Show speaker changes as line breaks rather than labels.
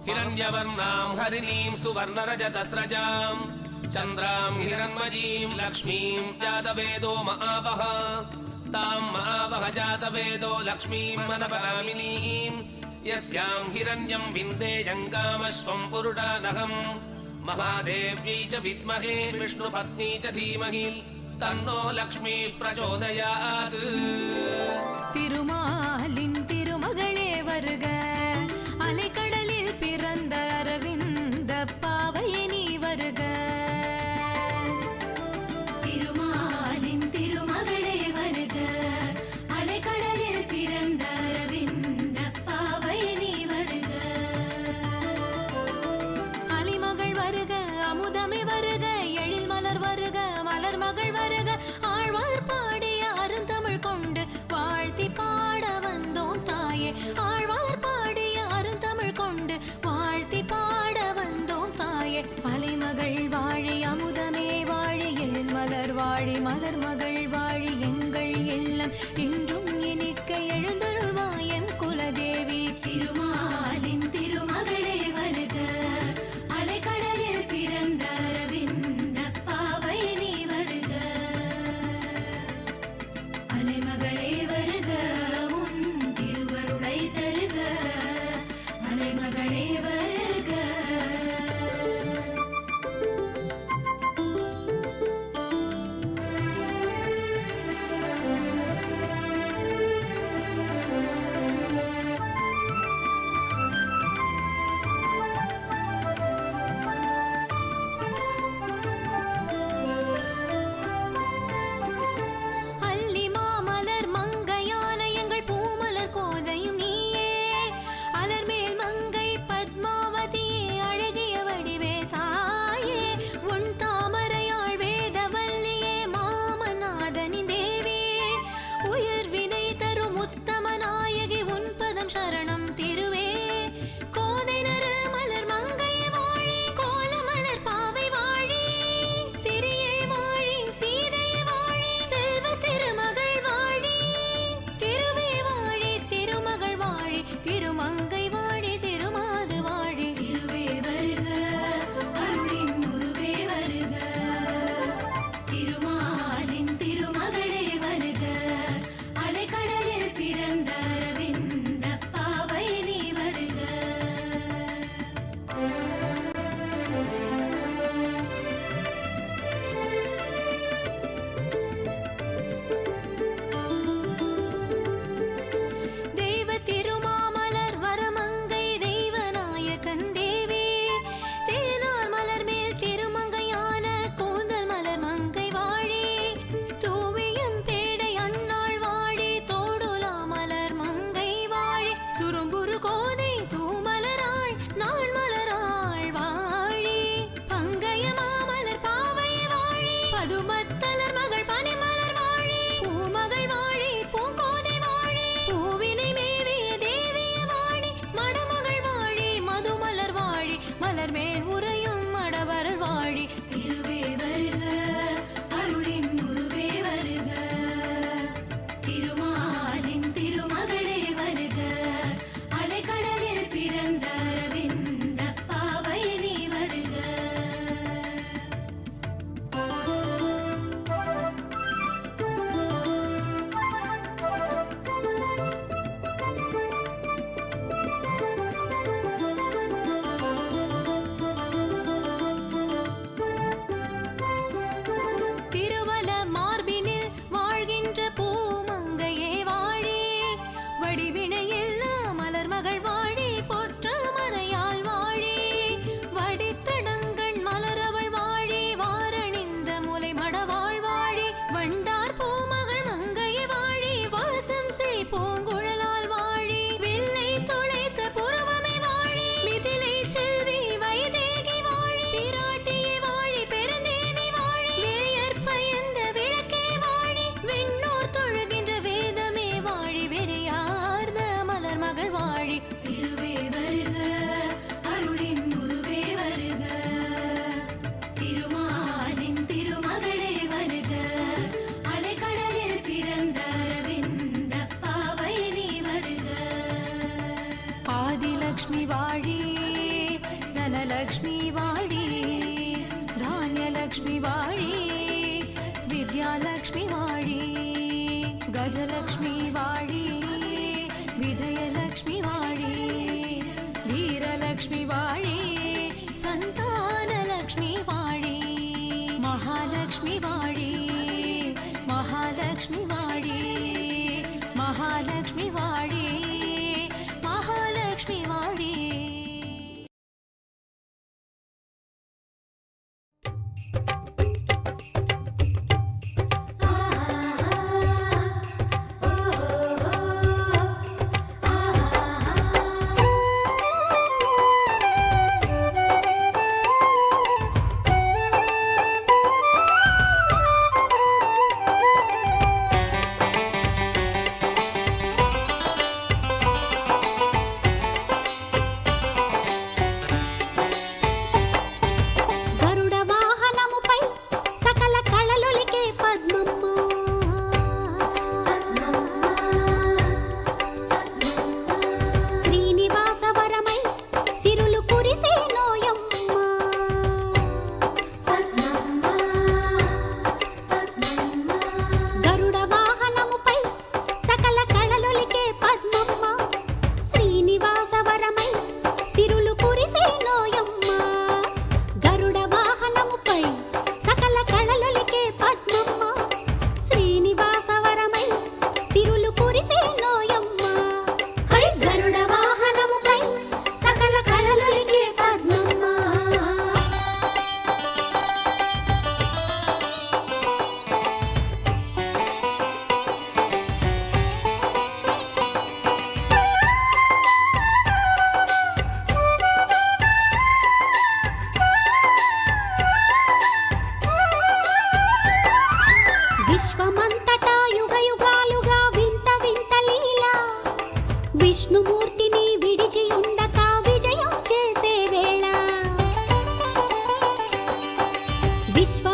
हिरण्यवर्णां हरिणीं सुवर्णरजतस्रजां चन्द्रां हिरण्मयीं लक्ष्मीं जातवेदो महावः तां महावः जातवेदो लक्ष्मीं मनपरामिनीं यस्यां हिरण्यं विन्देयङ्गामश्वं पुरुडानहं महादेव्यै च विद्महे विष्णुपत्नी च धीमहि तन्नो लक्ष्मीः प्रचोदयात्।
तिरुमालिन तिरुमगळे वर्ग अலைக்கடலில் பிறந்த அரவிந்த பாவையனி வருக திருமாலின் திருமகளே வருக அலைக்கடலில் பிறந்த அரவிந்த பாவையனி வருக அலிமகள் வருக அமுதமே வருக எழில் மலர் வருக மலர் மகள் வருக ஆழ்வார் பாடிய அருந்தமிழ் கொண்டு வாழ்த்தி பாட வந்தோம் தாயே ஆழ்வார் கொண்டு வாழ்த்தி பாட வந்தோம் தாயே அலைமகள் வாழி அமுதமே வாழி எழில் மலர் வாழி மலர் மகள் வாழி எங்கள் எல்லாம் இன்றும் இனிக்க எழுந்தருள்வாயம் குலதேவி திருமாலின் திருமகளே வருக அலைக்கடலில் பிறந்த அரவிந்த பாவையனி வருக அலைமகளே வருக உன் திருவருளை தருக மகளே வருக விஜயலக்ஷ்மி வாழி வித்யாலக்ஷ்மி வாழி கஜலக்ஷ்மி வாழி விஜயலக்ஷ்மி வாழி வீரலக்ஷ்மி வாழி சந்தானலக்ஷ்மி வாழி மகாலக்ஷ்மி வாழி மகாலக்ஷ்மி வாழி மகாலக்ஷ்மி வாழி மகாலக்ஷ்மி வாழி.
విశ్వమంతటా యుగ యుగాలుగా వింత వింత లీల విష్ణుమూర్తిని విడిచి ఉండక విజయం చేసే వేళ విశ్వ